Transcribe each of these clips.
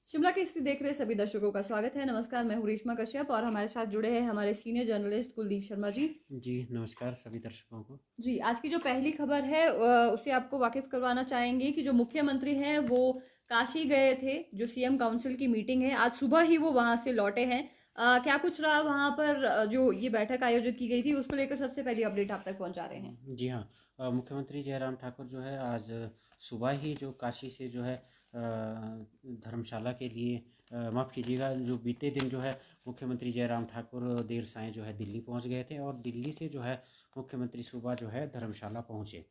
शिमला की स्थिति देख रहे सभी दर्शकों का स्वागत है। नमस्कार, मैं हूँ रेशमा कश्यप और हमारे साथ जुड़े हैं हमारे सीनियर जर्नलिस्ट कुलदीप शर्मा जी। जी, नमस्कार सभी दर्शकों को। जी, आज की जो पहली खबर है उससे आपको वाकिफ करवाना चाहेंगे कि जो मुख्यमंत्री हैं वो काशी गए थे। जो सीएम काउंसिल की मीटिंग है, आज सुबह ही वो वहां से लौटे हैं। क्या कुछ रहा वहां पर, जो ये बैठक आयोजित की गई थी उसको लेकर सबसे पहली अपडेट आप तक पहुंचा रहे हैं। जी हाँ, मुख्यमंत्री जयराम ठाकुर जो है आज सुबह ही जो काशी से जो है धर्मशाला के लिए माफ़ कीजिएगा, जो बीते दिन जो है मुख्यमंत्री जयराम ठाकुर देर सायं जो है दिल्ली पहुंच गए थे और दिल्ली से जो है मुख्यमंत्री सुबह जो है धर्मशाला पहुंचे।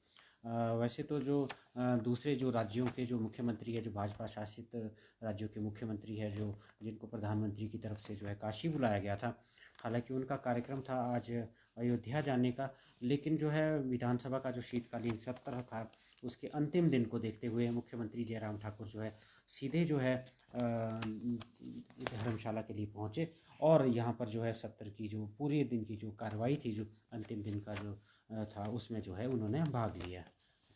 वैसे तो जो दूसरे जो राज्यों के जो मुख्यमंत्री है, जो भाजपा शासित राज्यों के मुख्यमंत्री है, जो जिनको प्रधानमंत्री की तरफ से जो है काशी बुलाया गया था, हालांकि उनका कार्यक्रम था आज अयोध्या जाने का, लेकिन जो है विधानसभा का जो शीतकालीन सत्र था उसके अंतिम दिन को देखते हुए मुख्यमंत्री जयराम ठाकुर जो है सीधे जो है धर्मशाला के लिए पहुँचे और यहाँ पर जो है सत्र की जो पूरे दिन की जो कार्रवाई थी, जो अंतिम दिन का जो था, उसमें जो है उन्होंने भाग लिया।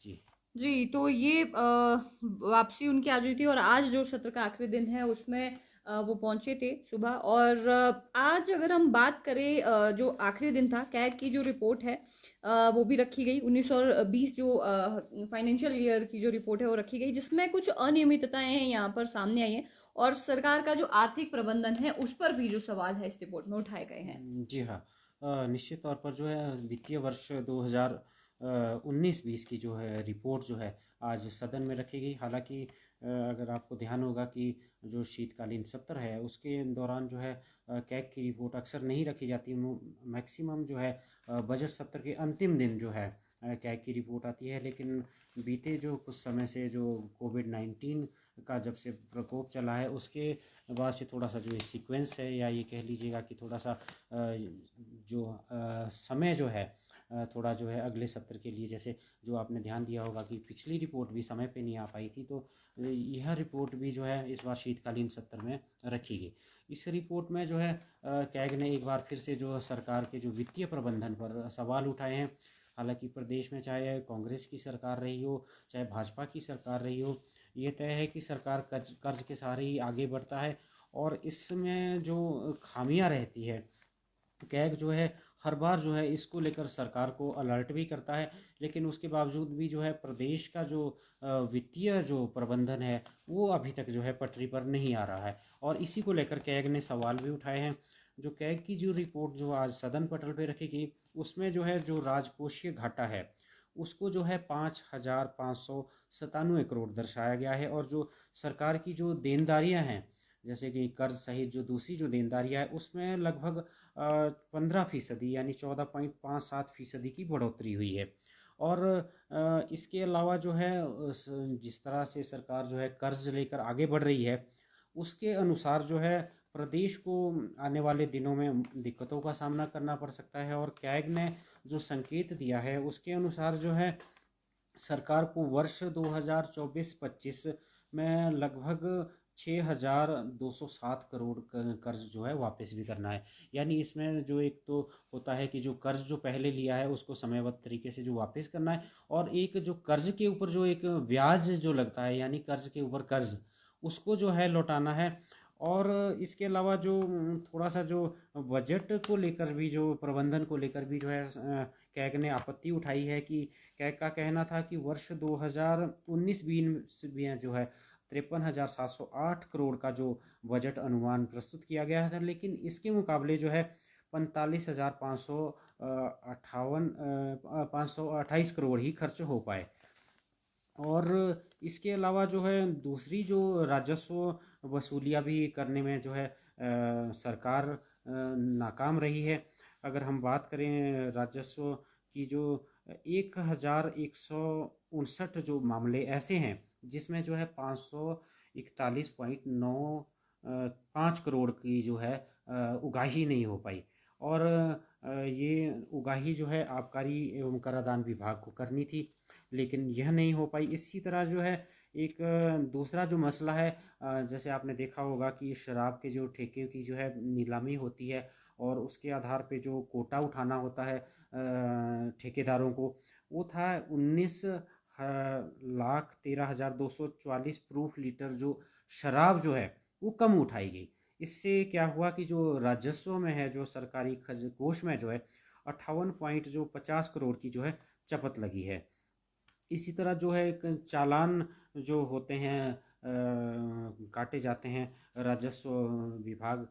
जी। जी, तो ये वापसी उनकी आज हुई थी और आज जो सत्र का आखिरी दिन है उसमें वो पहुंचे थे सुबह। और आज अगर हम बात करें, जो आखिरी दिन था, कैग की जो रिपोर्ट है वो भी रखी गई। 1920 जो फाइनेंशियल ईयर की जो रिपोर्ट है वो रखी गई, जिसमें कुछ अनियमितताएं हैं यहाँ पर सामने आई हैं और सरकार का जो आर्थिक प्रबंधन है उस पर भी जो सवाल है इस रिपोर्ट में उठाए गए हैं। जी हाँ, निश्चित तौर पर जो है वित्तीय वर्ष 2019-20 की जो है रिपोर्ट जो है आज सदन में रखी गई। हालांकि अगर आपको ध्यान होगा कि जो शीतकालीन सत्र है उसके दौरान जो है कैग की रिपोर्ट अक्सर नहीं रखी जाती। मैक्सिमम जो है बजट सत्र के अंतिम दिन जो है कैग की रिपोर्ट आती है, लेकिन बीते जो कुछ समय से जो कोविड-19 का जब से प्रकोप चला है उसके बाद से थोड़ा सा जो ये सीक्वेंस है, या ये कह लीजिएगा कि थोड़ा सा जो समय जो है थोड़ा जो है अगले सत्र के लिए, जैसे जो आपने ध्यान दिया होगा कि पिछली रिपोर्ट भी समय पे नहीं आ पाई थी, तो यह रिपोर्ट भी जो है इस बार शीतकालीन सत्र में रखी गई। इस रिपोर्ट में जो है कैग ने एक बार फिर से जो सरकार के जो वित्तीय प्रबंधन पर सवाल उठाए हैं। हालांकि प्रदेश में चाहे कांग्रेस की सरकार रही हो, चाहे भाजपा की सरकार रही हो, ये तय है कि सरकार कर्ज कर्ज के सहारे ही आगे बढ़ता है और इसमें जो खामियां रहती है, कैग जो है हर बार जो है इसको लेकर सरकार को अलर्ट भी करता है, लेकिन उसके बावजूद भी जो है प्रदेश का जो वित्तीय जो प्रबंधन है वो अभी तक जो है पटरी पर नहीं आ रहा है और इसी को लेकर कैग ने सवाल भी उठाए हैं। जो कैग की जो रिपोर्ट जो आज सदन पटल पे रखी गई, उसमें जो है जो राजकोषीय घाटा है उसको जो है 5,597 करोड़ दर्शाया गया है और जो सरकार की जो देनदारियां हैं, जैसे कि कर्ज सहित जो दूसरी जो देनदारियां है, उसमें लगभग 15% यानी 14.57% की बढ़ोतरी हुई है। और इसके अलावा जो है जिस तरह से सरकार जो है कर्ज लेकर आगे बढ़ रही है, उसके अनुसार जो है प्रदेश को आने वाले दिनों में दिक्कतों का सामना करना पड़ सकता है और कैग ने जो संकेत दिया है उसके अनुसार जो है सरकार को वर्ष 2024-25 में लगभग 6,207 करोड़ कर्ज जो है वापस भी करना है। यानी इसमें जो एक तो होता है कि जो कर्ज जो पहले लिया है उसको समयबद्ध तरीके से जो वापस करना है, और एक जो कर्ज के ऊपर जो एक ब्याज जो लगता है, यानी कर्ज के ऊपर कर्ज, उसको जो है लौटाना है। और इसके अलावा जो थोड़ा सा जो बजट को लेकर भी, जो प्रबंधन को लेकर भी जो है कैग ने आपत्ति उठाई है कि कैग का कहना था कि वर्ष 2019-20 में जो है 53,708 करोड़ का जो बजट अनुमान प्रस्तुत किया गया था, लेकिन इसके मुकाबले जो है 5,28 करोड़ ही खर्च हो पाए। और इसके अलावा जो है दूसरी जो राजस्व वसूलियाँ भी करने में जो है सरकार नाकाम रही है। अगर हम बात करें राजस्व की, जो 1,159 जो मामले ऐसे हैं जिसमें जो है 541.95 करोड़ की जो है उगाही नहीं हो पाई। और ये उगाही जो है आबकारी एवं कराधान विभाग को करनी थी, लेकिन यह नहीं हो पाई। इसी तरह जो है एक दूसरा जो मसला है, जैसे आपने देखा होगा कि शराब के जो ठेके की जो है नीलामी होती है और उसके आधार पे जो कोटा उठाना होता है ठेकेदारों को, वो था 19,13,244 प्रूफ लीटर जो शराब जो है वो कम उठाई गई। इससे क्या हुआ कि जो राजस्व में है, जो सरकारी खर्च कोष में जो है 58 पॉइंट जो 50 करोड़ की जो है चपत लगी है। इसी तरह जो है एक चालान जो होते हैं काटे जाते हैं राजस्व विभाग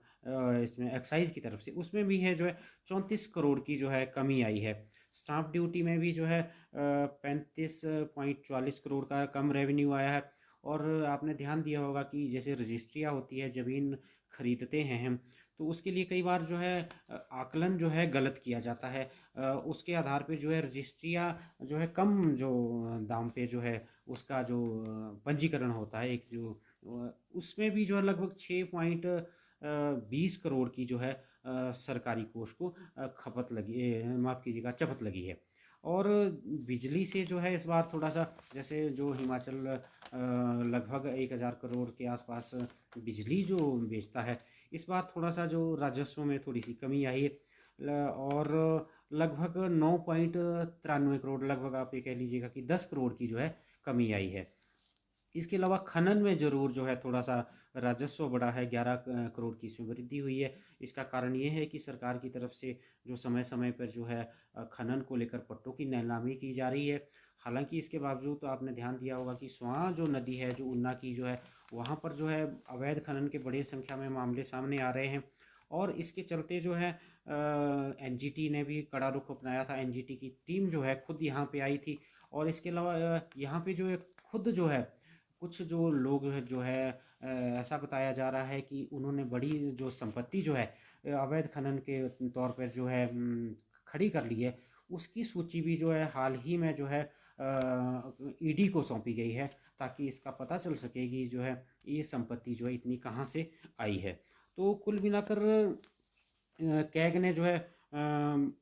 इसमें एक्साइज की तरफ से, उसमें भी है जो है 34 करोड़ की जो है कमी आई है। स्टाम्प ड्यूटी में भी जो है 35.44 करोड़ का कम रेवेन्यू आया है। और आपने ध्यान दिया होगा कि जैसे रजिस्ट्रियाँ होती है, ज़मीन खरीदते हैं हम, तो उसके लिए कई बार जो है आकलन जो है गलत किया जाता है। उसके आधार पे जो है रजिस्ट्रियाँ जो है कम जो दाम पे जो है उसका जो पंजीकरण होता है, एक जो उसमें भी जो है लगभग 6.20 करोड़ की जो है सरकारी कोष को खपत लगी, माफ़ कीजिएगा, चपत लगी है। और बिजली से जो है इस बार थोड़ा सा, जैसे जो हिमाचल लगभग 1,000 करोड़ के आसपास बिजली जो बेचता है, इस बार थोड़ा सा जो राजस्व में थोड़ी सी कमी आई है। और लगभग 9.93 करोड़, लगभग आप ये कह लीजिएगा कि 10 करोड़ की जो है कमी आई है। इसके अलावा खनन में ज़रूर जो है थोड़ा सा राजस्व बढ़ा है, 11 करोड़ की इसमें वृद्धि हुई है। इसका कारण ये है कि सरकार की तरफ से जो समय समय पर जो है खनन को लेकर पट्टों की नीलामी की जा रही है। हालांकि इसके बावजूद तो आपने ध्यान दिया होगा कि स्वां जो नदी है, जो ऊना की जो है, वहाँ पर जो है अवैध खनन के बड़ी संख्या में मामले सामने आ रहे हैं। और इसके चलते जो है एनजीटी ने भी कड़ा रुख अपनाया था। एनजीटी की टीम जो है खुद यहाँ पे आई थी। और इसके अलावा यहाँ पे जो है खुद जो है कुछ जो लोग जो है ऐसा बताया जा रहा है कि उन्होंने बड़ी जो संपत्ति जो है अवैध खनन के तौर पर जो है खड़ी कर ली है। उसकी सूची भी जो है हाल ही में जो है ईडी को सौंपी गई है, ताकि इसका पता चल सके कि जो है ये संपत्ति जो है इतनी कहाँ से आई है। तो कुल मिलाकर कैग ने जो है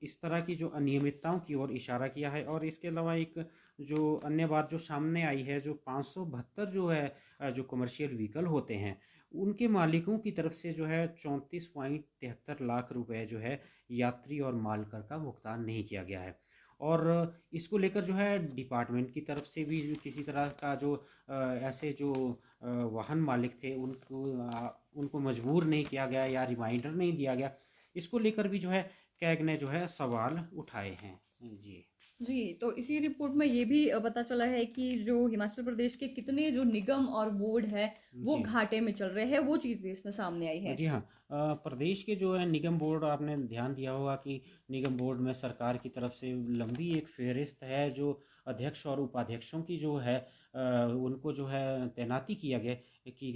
इस तरह की जो अनियमितताओं की ओर इशारा किया है। और इसके अलावा एक जो अन्य बात जो सामने आई है, जो 572 जो है जो कमर्शियल व्हीकल होते हैं, उनके मालिकों की तरफ से जो है 34.73 लाख रुपए जो है यात्री और माल कर का भुगतान नहीं किया गया है। और इसको लेकर जो है डिपार्टमेंट की तरफ से भी किसी तरह का जो ऐसे जो वाहन मालिक थे उनको मजबूर नहीं किया गया या रिमाइंडर नहीं दिया गया। इसको लेकर भी जो है कैग ने जो है सवाल उठाए हैं। जी। जी, तो इसी रिपोर्ट में ये भी पता चला है कि जो हिमाचल प्रदेश के कितने जो निगम और बोर्ड है वो जी। घाटे में चल रहे हैं, वो चीज़ भी इसमें सामने आई है। जी हाँ। प्रदेश के जो है निगम बोर्ड, आपने ध्यान दिया होगा कि निगम बोर्ड में सरकार की तरफ से लंबी एक फहरिस्त है, जो अध्यक्ष और उपाध्यक्षों की जो है उनको जो है तैनाती की गई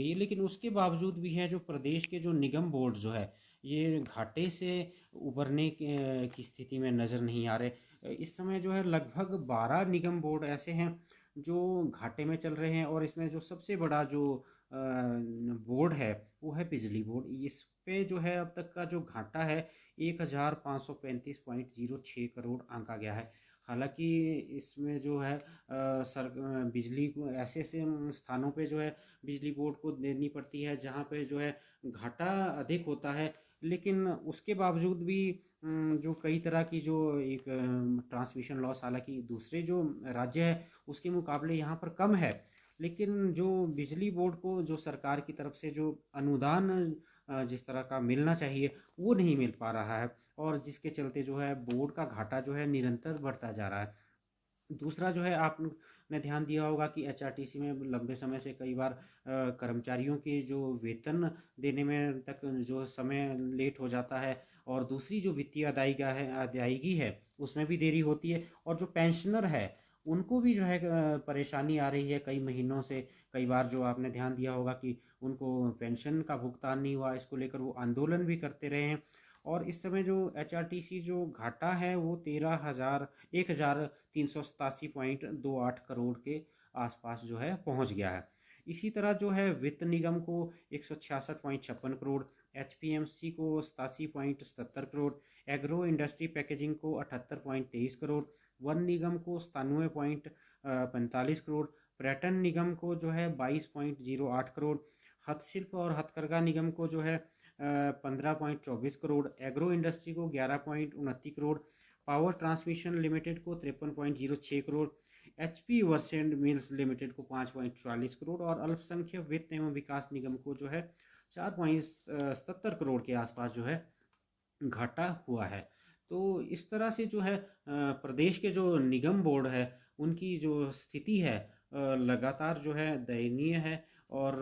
है। लेकिन उसके बावजूद भी है जो प्रदेश के जो निगम बोर्ड जो है ये घाटे से उभरने की स्थिति में नज़र नहीं आ रहे। इस समय जो है लगभग 12 निगम बोर्ड ऐसे हैं जो घाटे में चल रहे हैं। और इसमें जो सबसे बड़ा जो बोर्ड है वो है बिजली बोर्ड। इस पे जो है अब तक का जो घाटा है 1,535.06 करोड़ आंका गया है। हालांकि इसमें जो है बिजली को ऐसे ऐसे स्थानों पे जो है बिजली बोर्ड को देनी पड़ती है जहाँ पे जो है घाटा अधिक होता है। लेकिन उसके बावजूद भी जो कई तरह की जो एक ट्रांसमिशन लॉस, हालांकि दूसरे जो राज्य है उसके मुकाबले यहाँ पर कम है, लेकिन जो बिजली बोर्ड को जो सरकार की तरफ से जो अनुदान जिस तरह का मिलना चाहिए वो नहीं मिल पा रहा है। और जिसके चलते जो है बोर्ड का घाटा जो है निरंतर बढ़ता जा रहा है। दूसरा जो है आपने ध्यान दिया होगा कि एचआरटीसी में लंबे समय से कई बार कर्मचारियों के जो वेतन देने में तक जो समय लेट हो जाता है। और दूसरी जो वित्तीय अदायगी है उसमें भी देरी होती है। और जो पेंशनर है उनको भी जो है परेशानी आ रही है कई महीनों से। कई बार जो आपने ध्यान दिया होगा कि उनको पेंशन का भुगतान नहीं हुआ, इसको लेकर वो आंदोलन भी करते रहे हैं। और इस समय जो एचआरटीसी जो घाटा है वो 1,387.28 करोड़ के आसपास जो है पहुंच गया है। इसी तरह जो है वित्त निगम को 166.56 करोड़, एचपीएमसी को 87.77 करोड़, एग्रो इंडस्ट्री पैकेजिंग को 78.23 करोड़, वन निगम को 97.45 करोड़, पर्यटन निगम को जो है 22.08 करोड़, हस्तशिल्प और हथकरघा निगम को जो है 15.24 करोड़, एग्रो इंडस्ट्री को 11.29 करोड़, पावर ट्रांसमिशन लिमिटेड को 53.06 करोड़, एचपी वर्सेंड मिल्स लिमिटेड को 5.44 करोड़ और अल्पसंख्यक वित्त एवं विकास निगम को जो है 4.77 करोड़ के आसपास जो है घाटा हुआ है। तो इस तरह से जो है प्रदेश के जो निगम बोर्ड है उनकी जो स्थिति है लगातार जो है दयनीय है। और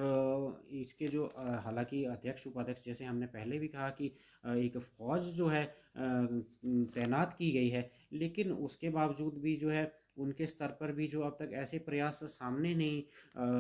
इसके जो हालांकि अध्यक्ष उपाध्यक्ष जैसे हमने पहले भी कहा कि एक फौज जो है तैनात की गई है, लेकिन उसके बावजूद भी जो है उनके स्तर पर भी जो अब तक ऐसे प्रयास सामने नहीं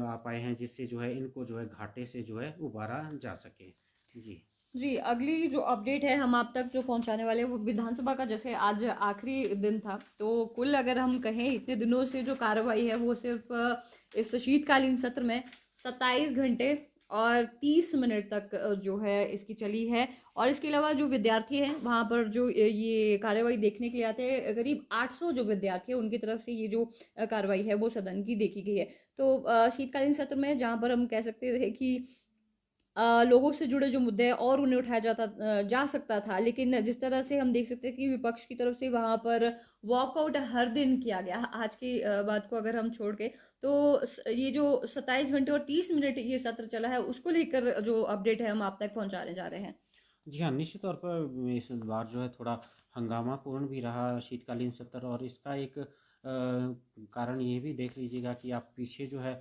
आ पाए हैं जिससे जो है इनको जो है घाटे से जो है उबारा जा सके। जी। जी, अगली जो अपडेट है हम आप तक जो पहुंचाने वाले हैं वो विधानसभा का, जैसे आज आखिरी दिन था, तो कुल अगर हम कहें इतने दिनों से जो कार्रवाई है वो सिर्फ इस शीतकालीन सत्र में 27 घंटे और 30 मिनट तक जो है इसकी चली है। और इसके अलावा जो विद्यार्थी हैं वहाँ पर जो ये कार्रवाई देखने के लिए आते हैं, करीब 800 जो विद्यार्थी हैं उनकी तरफ से ये जो कार्रवाई है वो सदन की देखी गई है। तो शीतकालीन सत्र में जहाँ पर हम कह सकते थे कि लोगों से जुड़े जो मुद्दे हैं और उन्हें उठाया जा सकता था, लेकिन जिस तरह से हम देख सकते हैं कि विपक्ष की तरफ से वहां पर वॉकआउट हर दिन किया गया। आज की बात को अगर हम छोड़ के, तो ये जो 27 घंटे और 30 मिनट ये सत्र चला है उसको लेकर जो अपडेट है हम आप तक पहुंचाने जा रहे हैं। जी हाँ, निश्चित तौर पर इस बार जो है थोड़ा हंगामापूर्ण भी रहा शीतकालीन सत्र। और इसका एक कारण ये भी देख लीजिएगा कि आप पीछे जो है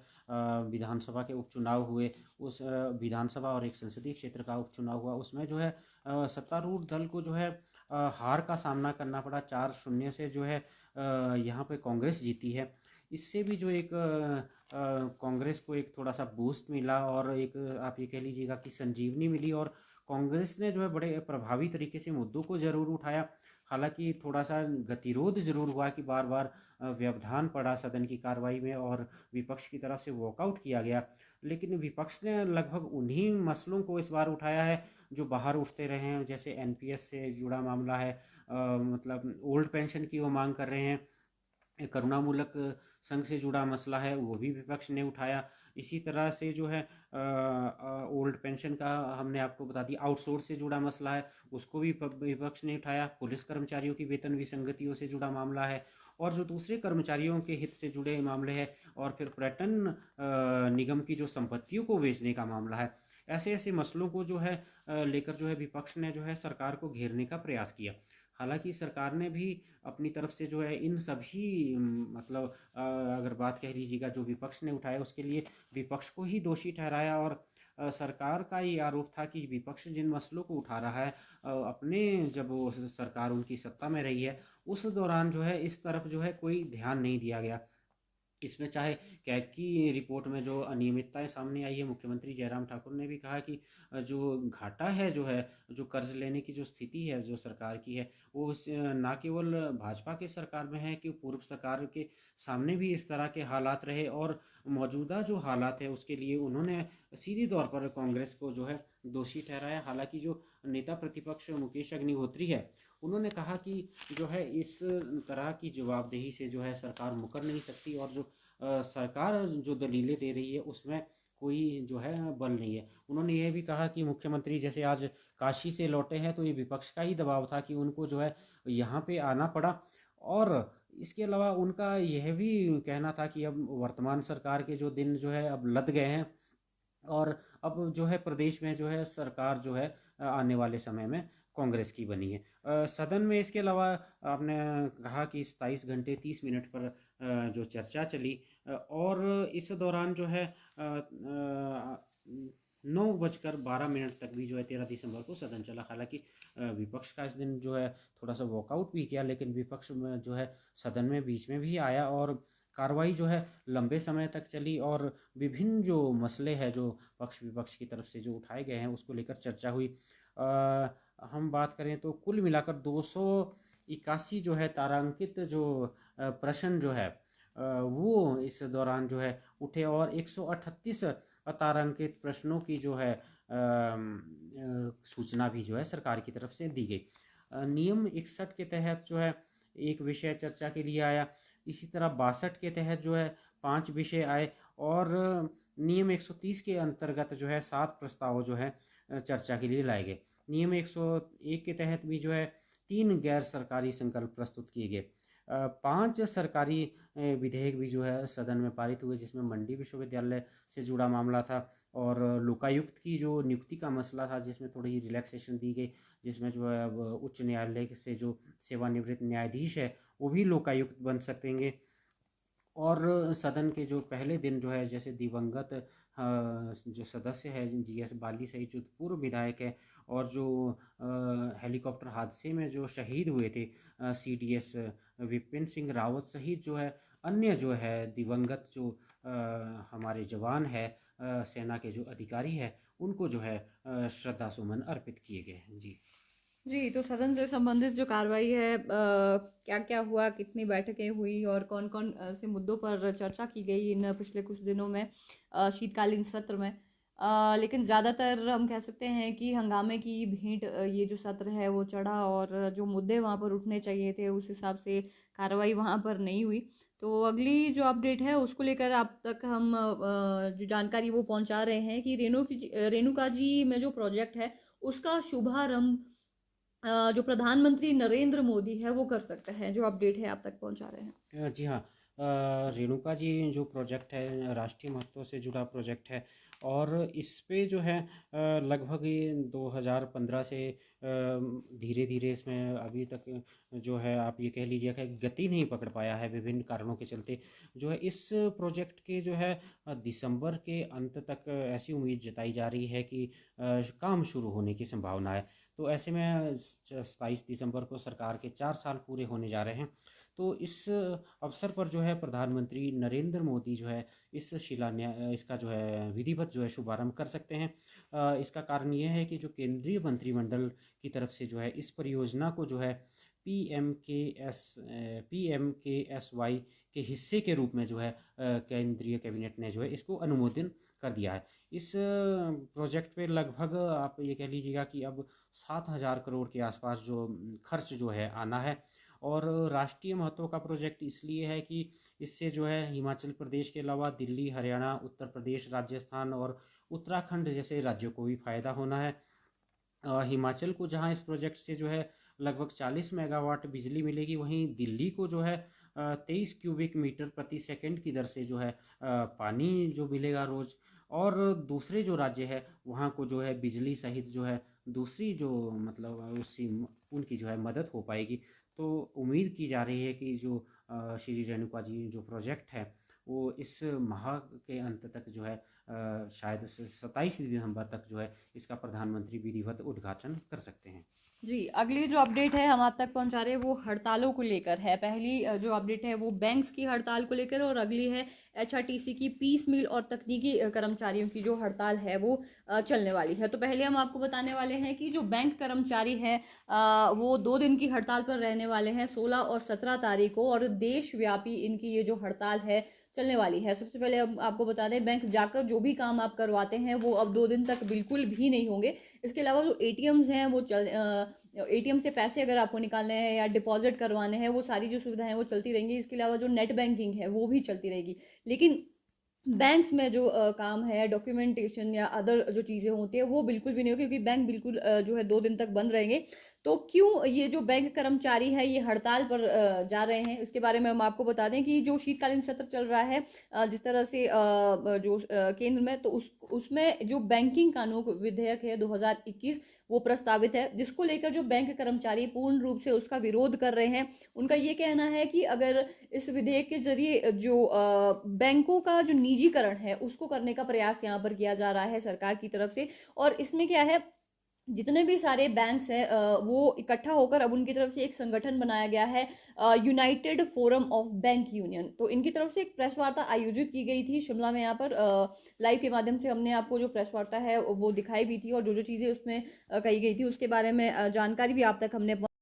विधानसभा के उपचुनाव हुए, उस विधानसभा और एक संसदीय क्षेत्र का उपचुनाव हुआ, उसमें जो है सत्तारूढ़ दल को जो है हार का सामना करना पड़ा। 4-0 से जो है यहाँ पे कांग्रेस जीती है। इससे भी जो एक कांग्रेस को एक थोड़ा सा बूस्ट मिला और एक आप ये कह लीजिएगा कि संजीवनी मिली। और कांग्रेस ने जो है बड़े प्रभावी तरीके से मुद्दों को ज़रूर उठाया। हालांकि थोड़ा सा गतिरोध जरूर हुआ कि बार बार व्यवधान पड़ा सदन की कार्रवाई में और विपक्ष की तरफ से वॉकआउट किया गया। लेकिन विपक्ष ने लगभग उन्हीं मसलों को इस बार उठाया है जो बाहर उठते रहे हैं, जैसे एनपीएस से जुड़ा मामला है, मतलब ओल्ड पेंशन की वो मांग कर रहे हैं। करुणामूलक संघ से जुड़ा मसला है वो भी विपक्ष ने उठाया। इसी तरह से जो है ओल्ड पेंशन का हमने आपको बता दिया। आउटसोर्स से जुड़ा मसला है उसको भी विपक्ष ने उठाया। पुलिस कर्मचारियों की वेतन विसंगतियों से जुड़ा मामला है और जो दूसरे कर्मचारियों के हित से जुड़े मामले हैं, और फिर पर्यटन निगम की जो संपत्तियों को बेचने का मामला है। ऐसे ऐसे मसलों को जो है लेकर जो है विपक्ष ने जो है सरकार को घेरने का प्रयास किया। हालांकि सरकार ने भी अपनी तरफ से जो है इन सभी मतलब अगर बात कह लीजिएगा जो विपक्ष ने उठाया उसके लिए विपक्ष को ही दोषी ठहराया। और सरकार का ये आरोप था कि विपक्ष जिन मसलों को उठा रहा है अपने जब वो सरकार उनकी सत्ता में रही है उस दौरान जो है इस तरफ जो है कोई ध्यान नहीं दिया गया। इसमें चाहे कैग की रिपोर्ट में जो अनियमितताएं सामने आई है, मुख्यमंत्री जयराम ठाकुर ने भी कहा कि जो घाटा है जो है, जो कर्ज लेने की जो स्थिति है जो सरकार की है, वो ना केवल भाजपा के सरकार में है कि पूर्व सरकार के सामने भी इस तरह के हालात रहे। और मौजूदा जो हालात है उसके लिए उन्होंने सीधे तौर पर कांग्रेस को जो है दोषी ठहराया। हालांकि जो नेता प्रतिपक्ष मुकेश अग्निहोत्री है उन्होंने कहा कि जो है इस तरह की जवाबदेही से जो है सरकार मुकर नहीं सकती और जो सरकार जो दलीलें दे रही है उसमें कोई जो है बल नहीं है। उन्होंने ये भी कहा कि मुख्यमंत्री जैसे आज काशी से लौटे हैं तो ये विपक्ष का ही दबाव था कि उनको जो है यहाँ पे आना पड़ा। और इसके अलावा उनका यह भी कहना था कि अब वर्तमान सरकार के जो दिन जो है अब लद गए हैं और अब जो है प्रदेश में जो है सरकार जो है आने वाले समय में कांग्रेस की बनी है। सदन में इसके अलावा आपने कहा कि 27 घंटे 30 मिनट पर जो चर्चा चली और इस दौरान जो है 9:12 तक भी जो है 13 दिसंबर को सदन चला। हालांकि विपक्ष का इस दिन जो है थोड़ा सा वॉकआउट भी किया, लेकिन विपक्ष में जो है सदन में बीच में भी आया और कार्रवाई जो है लंबे समय तक चली और विभिन्न जो मसले हैं जो पक्ष विपक्ष की तरफ से जो उठाए गए हैं उसको लेकर चर्चा हुई। हम बात करें तो कुल मिलाकर 281 जो है तारांकित जो प्रश्न जो है वो इस दौरान जो है उठे और 138 अतारांकित प्रश्नों की जो है सूचना भी जो है सरकार की तरफ से दी गई। नियम 61 के तहत जो है एक विषय चर्चा के लिए आया। इसी तरह 62 के तहत जो है 5 विषय आए और नियम 130 के अंतर्गत जो है 7 प्रस्ताव जो है चर्चा के लिए लाए गए। नियम 101 के तहत भी जो है 3 गैर सरकारी संकल्प प्रस्तुत किए गए। 5 सरकारी विधेयक भी जो है सदन में पारित हुए, जिसमें मंडी विश्वविद्यालय से जुड़ा मामला था और लोकायुक्त की जो नियुक्ति का मसला था, जिसमें थोड़ी रिलैक्सेशन दी गई, जिसमें जो है अब उच्च न्यायालय से जो सेवानिवृत्त न्यायाधीश है वो भी लोकायुक्त बन सकेंगे। और सदन के जो पहले दिन जो है, जैसे दिवंगत जो सदस्य है GS बाली सहित जो पूर्व विधायक है और जो हेलीकॉप्टर हादसे में जो शहीद हुए थे CDS विपिन सिंह रावत सहित जो है अन्य जो है दिवंगत जो हमारे जवान है, सेना के जो अधिकारी है, उनको जो है श्रद्धा सुमन अर्पित किए गए हैं। जी जी, तो सदन से संबंधित जो कार्रवाई है, क्या क्या हुआ, कितनी बैठकें हुई और कौन कौन से मुद्दों पर चर्चा की गई इन पिछले कुछ दिनों में शीतकालीन सत्र में। लेकिन ज़्यादातर हम कह सकते हैं कि हंगामे की भेंट ये जो सत्र है वो चढ़ा, और जो मुद्दे वहाँ पर उठने चाहिए थे उस हिसाब से कार्रवाई वहाँ पर नहीं हुई। तो अगली जो अपडेट है उसको लेकर आप तक हम जो जानकारी वो पहुँचा रहे हैं कि रेणुका जी में जो प्रोजेक्ट है उसका शुभारंभ जो प्रधानमंत्री नरेंद्र मोदी है वो कर सकते हैं। जो अपडेट है आप तक पहुंचा रहे हैं। जी हाँ, रेणुका जी जो प्रोजेक्ट है राष्ट्रीय महत्व से जुड़ा प्रोजेक्ट है और इस पे जो है लगभग ये 2015 से धीरे धीरे इसमें अभी तक जो है आप ये कह लीजिए कि गति नहीं पकड़ पाया है विभिन्न कारणों के चलते। जो है इस प्रोजेक्ट के जो है दिसंबर के अंत तक ऐसी उम्मीद जताई जा रही है कि काम शुरू होने की संभावना है। तो ऐसे में 27 दिसंबर को सरकार के 4 साल पूरे होने जा रहे हैं। तो इस अवसर पर जो है प्रधानमंत्री नरेंद्र मोदी जो है इस इसका जो है विधिवत जो है शुभारंभ कर सकते हैं। इसका कारण ये है कि जो केंद्रीय मंत्रिमंडल की तरफ से जो है इस परियोजना को जो है PMKSY के हिस्से के रूप में जो है केंद्रीय कैबिनेट ने जो है इसको अनुमोदन कर दिया है। इस प्रोजेक्ट पे लगभग आप ये कह लीजिएगा कि अब 7,000 करोड़ के आसपास जो खर्च जो है आना है। और राष्ट्रीय महत्व का प्रोजेक्ट इसलिए है कि इससे जो है हिमाचल प्रदेश के अलावा दिल्ली, हरियाणा, उत्तर प्रदेश, राजस्थान और उत्तराखंड जैसे राज्यों को भी फायदा होना है। हिमाचल को जहां इस प्रोजेक्ट से जो है लगभग 40 मेगावाट बिजली मिलेगी, वहीं दिल्ली को जो है 23 क्यूबिक मीटर प्रति सेकंड की दर से जो है पानी जो मिलेगा रोज। और दूसरे जो राज्य है वहाँ को जो है बिजली सहित जो है दूसरी जो मतलब उसकी उनकी जो है मदद हो पाएगी। तो उम्मीद की जा रही है कि जो श्री रेणुका जी जो प्रोजेक्ट है वो इस माह के अंत तक जो है शायद 27 दिसंबर तक जो है इसका प्रधानमंत्री विधिवत उद्घाटन कर सकते हैं। जी, अगली जो अपडेट है हम आप तक पहुंचा रहे हैं वो हड़तालों को लेकर है। पहली जो अपडेट है वो बैंक्स की हड़ताल को लेकर, और अगली है HRTC की पीस मिल और तकनीकी कर्मचारियों की जो हड़ताल है वो चलने वाली है। तो पहले हम आपको बताने वाले हैं कि जो बैंक कर्मचारी हैं वो 2 दिन की हड़ताल पर रहने वाले हैं, 16 और 17 तारीख को, और देशव्यापी इनकी ये जो हड़ताल है चलने वाली है। सबसे पहले हम आपको बता दें, बैंक जाकर जो भी काम आप करवाते हैं वो अब 2 दिन तक बिल्कुल भी नहीं होंगे। इसके अलावा जो ATMs हैं वो ATM से पैसे अगर आपको निकालने हैं या डिपॉजिट करवाने हैं, वो सारी जो सुविधाएं वो चलती रहेंगी। इसके अलावा जो नेट बैंकिंग है वो भी चलती रहेगी। लेकिन बैंक्स में जो काम है, डॉक्यूमेंटेशन या अदर जो चीज़ें होती है वो बिल्कुल भी नहीं होगी, क्योंकि बैंक बिल्कुल जो है 2 दिन तक बंद रहेंगे। तो क्यों ये जो बैंक कर्मचारी है ये हड़ताल पर जा रहे हैं, इसके बारे में हम आपको बता दें कि जो शीतकालीन सत्र चल रहा है जिस तरह से जो केंद्र में, तो उसमें जो बैंकिंग कानून विधेयक है 2021 वो प्रस्तावित है, जिसको लेकर जो बैंक कर्मचारी पूर्ण रूप से उसका विरोध कर रहे हैं। उनका ये कहना है कि अगर इस विधेयक के जरिए जो बैंकों का जो निजीकरण है उसको करने का प्रयास यहाँ पर किया जा रहा है सरकार की तरफ से, और इसमें क्या है, जितने भी सारे बैंक्स हैं वो इकट्ठा होकर अब उनकी तरफ से एक संगठन बनाया गया है, United forum of bank union. तो इनकी तरफ से एक प्रेस वार्ता आयोजित की गई थी शिमला में। यहाँ पर लाइव के माध्यम से हमने आपको जो प्रेस वार्ता है वो दिखाई भी थी, और जो जो चीज़ें उसमें कही गई थी उसके बारे में जानकारी भी आप तक हमने